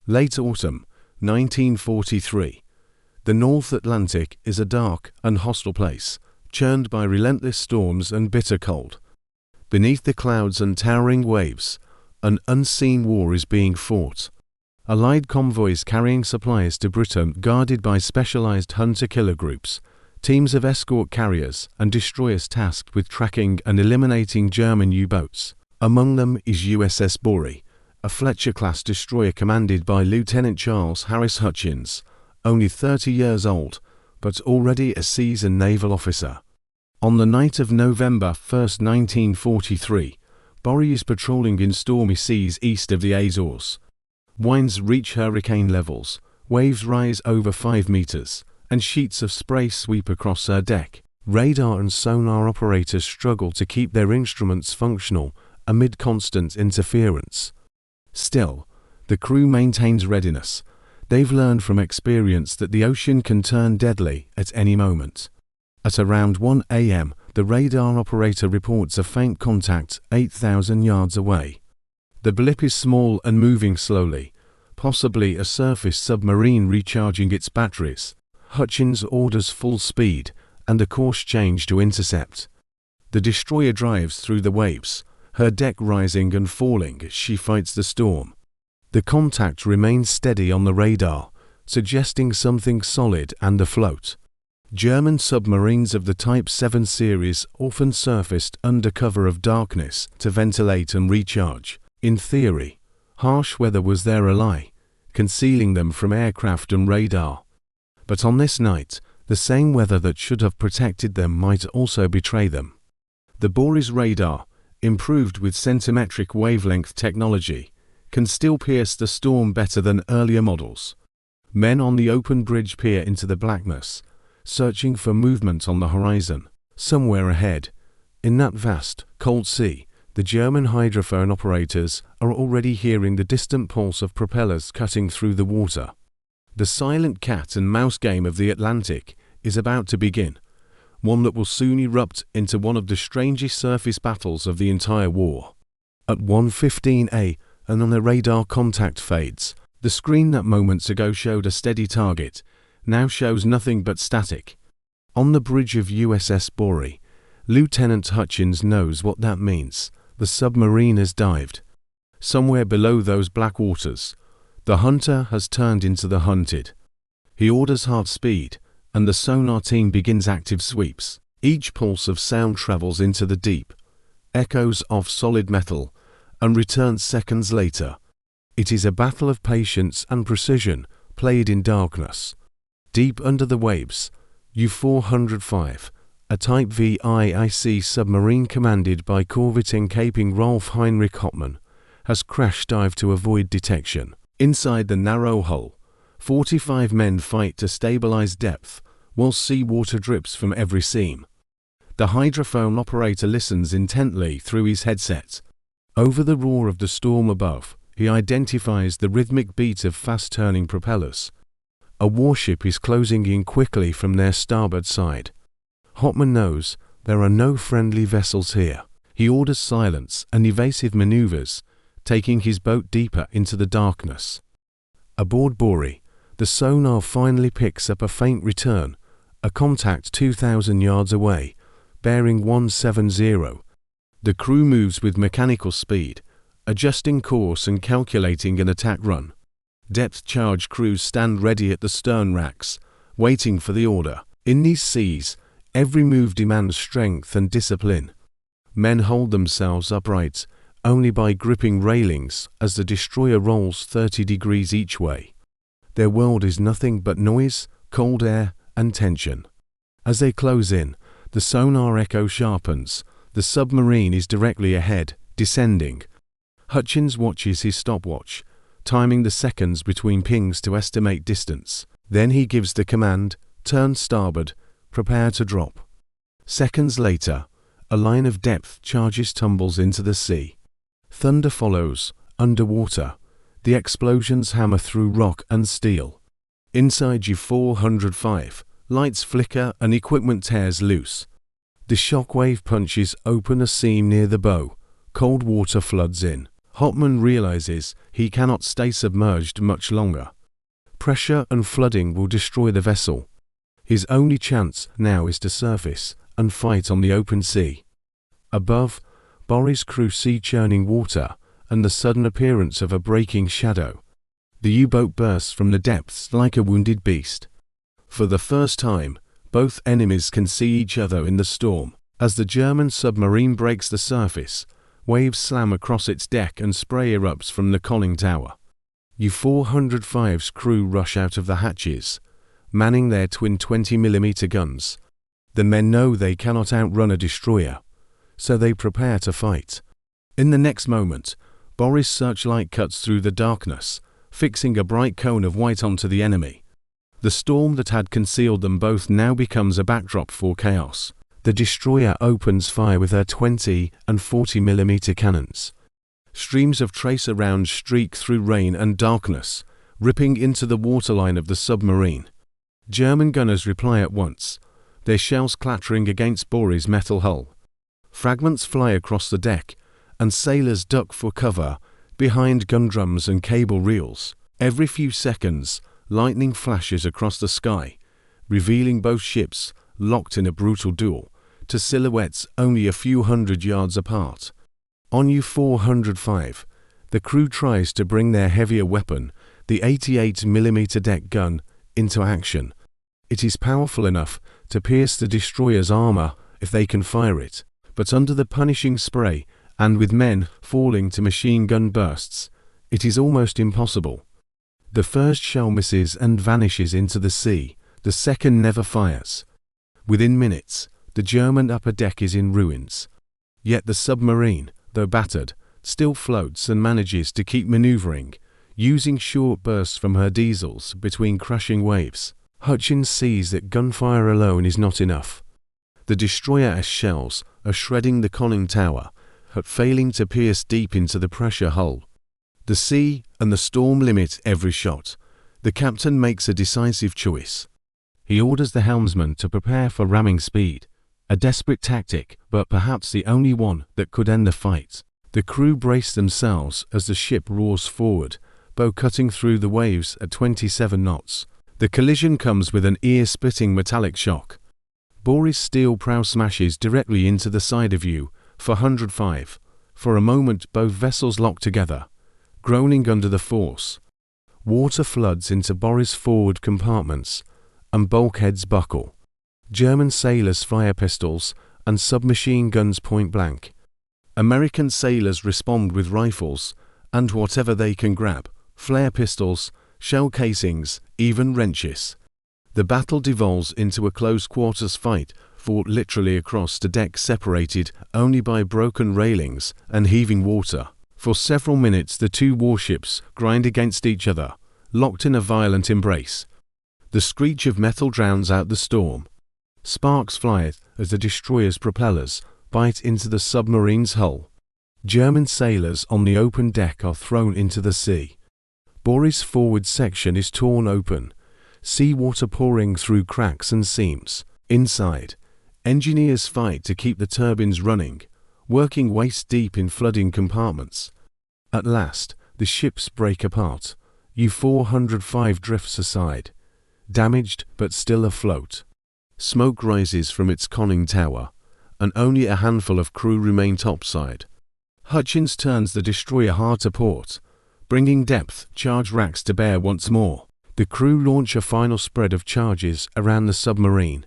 Late autumn, 1943. The North Atlantic is a dark and hostile place, churned by relentless storms and bitter cold. Beneath the clouds and towering waves, an unseen war is being fought. Allied convoys carrying supplies to Britain guarded by specialized hunter-killer groups, teams of escort carriers and destroyers tasked with tracking and eliminating German U-boats. Among them is USS Borie, a Fletcher-class destroyer commanded by Lieutenant Charles Harris Hutchins, only 30 years old, but already a seasoned naval officer. On the night of November 1, 1943, Borie is patrolling in stormy seas east of the Azores. Winds reach hurricane levels, waves rise over 5 meters, and sheets of spray sweep across her deck. Radar and sonar operators struggle to keep their instruments functional amid constant interference. Still, the crew maintains readiness. They've learned from experience that the ocean can turn deadly at any moment. At around 1 a.m., the radar operator reports a faint contact 8,000 yards away. The blip is small and moving slowly, possibly a surface submarine recharging its batteries. Hutchins orders full speed and a course change to intercept. The destroyer drives through the waves, her deck rising and falling as she fights the storm. The contact remains steady on the radar, suggesting something solid and afloat. German submarines of the Type 7 series often surfaced under cover of darkness to ventilate and recharge. In theory, harsh weather was their ally, concealing them from aircraft and radar. But on this night, the same weather that should have protected them might also betray them. The Borie's radar, improved with centimetric wavelength technology, can still pierce the storm better than earlier models. Men on the open bridge peer into the blackness, searching for movement on the horizon. Somewhere ahead, in that vast, cold sea, the German hydrophone operators are already hearing the distant pulse of propellers cutting through the water. The silent cat and mouse game of the Atlantic is about to begin, one that will soon erupt into one of the strangest surface battles of the entire war. At 1:15 a.m. and on the radar contact fades, the screen that moments ago showed a steady target now shows nothing but static. On the bridge of USS Borie, Lieutenant Hutchins knows what that means. The submarine has dived. Somewhere below those black waters, the hunter has turned into the hunted. He orders hard speed, and the sonar team begins active sweeps. Each pulse of sound travels into the deep, echoes off solid metal, and returns seconds later. It is a battle of patience and precision, played in darkness. Deep under the waves, U-405, a Type V IIC submarine commanded by corvette-caping Rolf Heinrich Hoppmann, has crash-dived to avoid detection. Inside the narrow hull, 45 men fight to stabilize depth, while seawater drips from every seam. The hydrophone operator listens intently through his headset. Over the roar of the storm above, he identifies the rhythmic beat of fast-turning propellers. A warship is closing in quickly from their starboard side. Hoppmann knows there are no friendly vessels here. He orders silence and evasive maneuvers, taking his boat deeper into the darkness. Aboard Borie, the sonar finally picks up a faint return, a contact 2,000 yards away, bearing 170. The crew moves with mechanical speed, adjusting course and calculating an attack run. Depth charge crews stand ready at the stern racks, waiting for the order. In these seas, every move demands strength and discipline. Men hold themselves upright only by gripping railings as the destroyer rolls 30 degrees each way. Their world is nothing but noise, cold air, and tension. As they close in, the sonar echo sharpens. The submarine is directly ahead, descending. Hutchins watches his stopwatch, timing the seconds between pings to estimate distance. Then he gives the command, turn starboard, prepare to drop. Seconds later, a line of depth charges tumbles into the sea. Thunder follows, underwater. The explosions hammer through rock and steel. Inside U-405, lights flicker and equipment tears loose. The shockwave punches open a seam near the bow. Cold water floods in. Hopman realizes he cannot stay submerged much longer. Pressure and flooding will destroy the vessel. His only chance now is to surface and fight on the open sea. Above, Borie's crew see churning water and the sudden appearance of a breaking shadow. The U-boat bursts from the depths like a wounded beast. For the first time, both enemies can see each other in the storm. As the German submarine breaks the surface, waves slam across its deck and spray erupts from the conning tower. U-405's crew rush out of the hatches, manning their twin 20mm guns. The men know they cannot outrun a destroyer, so they prepare to fight. In the next moment, Borie's searchlight cuts through the darkness, fixing a bright cone of white onto the enemy. The storm that had concealed them both now becomes a backdrop for chaos. The destroyer opens fire with her 20 and 40mm cannons. Streams of tracer rounds streak through rain and darkness, ripping into the waterline of the submarine. German gunners reply at once, their shells clattering against Borie's metal hull. Fragments fly across the deck, and sailors duck for cover behind gun drums and cable reels. Every few seconds, lightning flashes across the sky, revealing both ships, locked in a brutal duel, to silhouettes only a few hundred yards apart. On U-405, the crew tries to bring their heavier weapon, the 88mm deck gun, into action. It is powerful enough to pierce the destroyer's armor if they can fire it, but under the punishing spray, and with men falling to machine gun bursts, it is almost impossible. The first shell misses and vanishes into the sea, the second never fires. Within minutes, the German upper deck is in ruins. Yet the submarine, though battered, still floats and manages to keep maneuvering, using short bursts from her diesels between crushing waves. Hutchins sees that gunfire alone is not enough. The destroyer-S shells are shredding the conning tower, but failing to pierce deep into the pressure hull. The sea and the storm limit every shot. The captain makes a decisive choice. He orders the helmsman to prepare for ramming speed, a desperate tactic, but perhaps the only one that could end the fight. The crew brace themselves as the ship roars forward, bow cutting through the waves at 27 knots. The collision comes with an ear-splitting metallic shock. Borie's steel prow smashes directly into the side of U-405. For a moment both vessels lock together, groaning under the force. Water floods into Borie's forward compartments, and bulkheads buckle. German sailors fire pistols and submachine guns point blank. American sailors respond with rifles and whatever they can grab, flare pistols, shell casings, even wrenches. The battle devolves into a close-quarters fight fought literally across the deck, separated only by broken railings and heaving water. For several minutes the two warships grind against each other, locked in a violent embrace. The screech of metal drowns out the storm. Sparks fly as the destroyer's propellers bite into the submarine's hull. German sailors on the open deck are thrown into the sea. Borie's forward section is torn open, seawater pouring through cracks and seams. Inside, engineers fight to keep the turbines running, working waist-deep in flooding compartments. At last, the ships break apart. U-405 drifts aside, damaged but still afloat. Smoke rises from its conning tower, and only a handful of crew remain topside. Hutchins turns the destroyer hard to port, bringing depth charge racks to bear once more. The crew launch a final spread of charges around the submarine.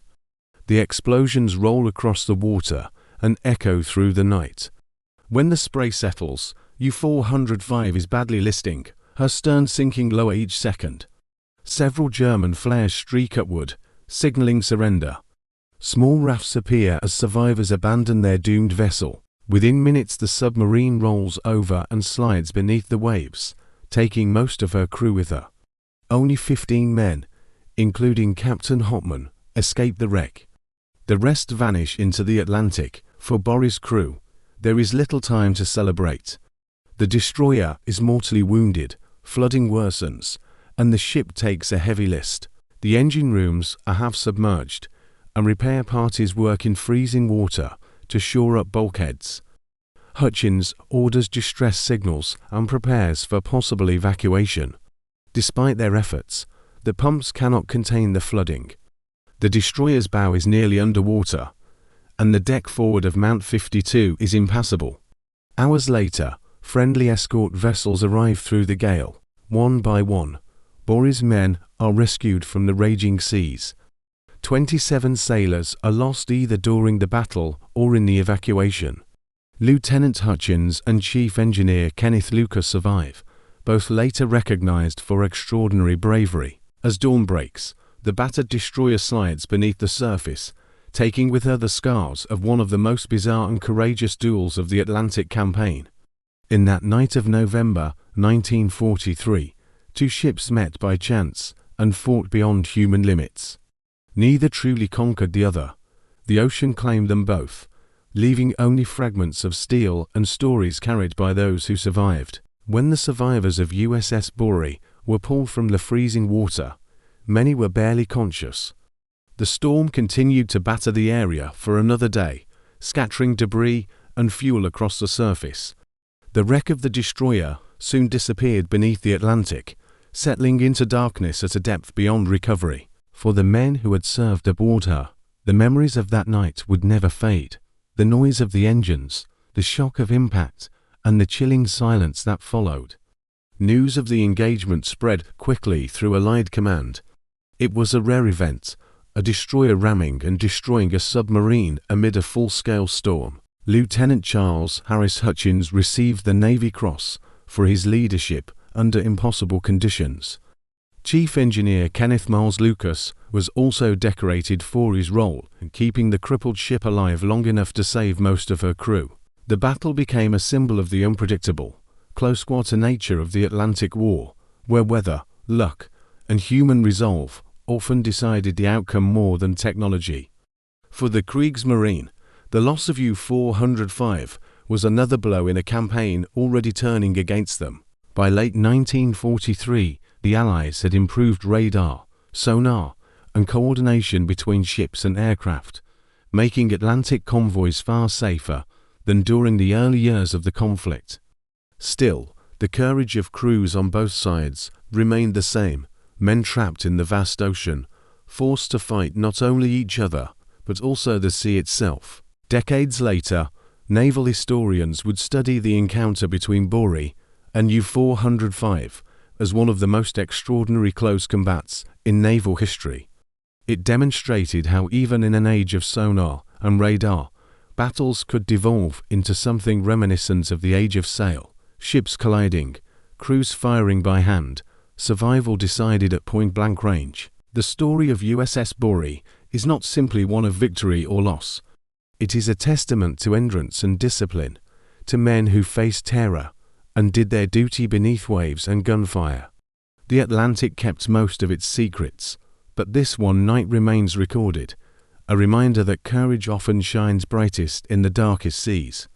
The explosions roll across the water and echo through the night. When the spray settles, U-405 is badly listing, her stern sinking lower each second. Several German flares streak upward, signaling surrender. Small rafts appear as survivors abandon their doomed vessel. Within minutes the submarine rolls over and slides beneath the waves, taking most of her crew with her. Only 15 men, including Captain Hopman, escape the wreck. The rest vanish into the Atlantic. For Borie's crew, there is little time to celebrate. The destroyer is mortally wounded, flooding worsens, and the ship takes a heavy list. The engine rooms are half submerged, and repair parties work in freezing water to shore up bulkheads. Hutchins orders distress signals and prepares for possible evacuation. Despite their efforts, the pumps cannot contain the flooding. The destroyer's bow is nearly underwater, and the deck forward of Mount 52 is impassable. Hours later, friendly escort vessels arrive through the gale. One by one, Borie's men are rescued from the raging seas. 27 sailors are lost either during the battle or in the evacuation. Lieutenant Hutchins and Chief Engineer Kenneth Lucas survive, both later recognized for extraordinary bravery. As dawn breaks, the battered destroyer slides beneath the surface, taking with her the scars of one of the most bizarre and courageous duels of the Atlantic campaign. In that night of November 1943, two ships met by chance and fought beyond human limits. Neither truly conquered the other. The ocean claimed them both, leaving only fragments of steel and stories carried by those who survived. When the survivors of USS Borie were pulled from the freezing water, many were barely conscious. The storm continued to batter the area for another day, scattering debris and fuel across the surface. The wreck of the destroyer soon disappeared beneath the Atlantic, settling into darkness at a depth beyond recovery. For the men who had served aboard her, the memories of that night would never fade. The noise of the engines, the shock of impact, and the chilling silence that followed. News of the engagement spread quickly through Allied command. It was a rare event, a destroyer ramming and destroying a submarine amid a full-scale storm. Lieutenant Charles Harris Hutchins received the Navy Cross for his leadership under impossible conditions. Chief Engineer Kenneth Miles Lucas was also decorated for his role in keeping the crippled ship alive long enough to save most of her crew. The battle became a symbol of the unpredictable, close-quarter nature of the Atlantic War, where weather, luck, and human resolve often decided the outcome more than technology. For the Kriegsmarine, the loss of U-405 was another blow in a campaign already turning against them. By late 1943, the Allies had improved radar, sonar, and coordination between ships and aircraft, making Atlantic convoys far safer than during the early years of the conflict. Still, the courage of crews on both sides remained the same, men trapped in the vast ocean, forced to fight not only each other, but also the sea itself. Decades later, naval historians would study the encounter between Borie and U-405 as one of the most extraordinary close combats in naval history. It demonstrated how even in an age of sonar and radar, battles could devolve into something reminiscent of the age of sail, ships colliding, crews firing by hand, survival decided at point-blank range. The story of USS Borie is not simply one of victory or loss. It is a testament to endurance and discipline, to men who faced terror and did their duty beneath waves and gunfire. The Atlantic kept most of its secrets, but this one night remains recorded, a reminder that courage often shines brightest in the darkest seas.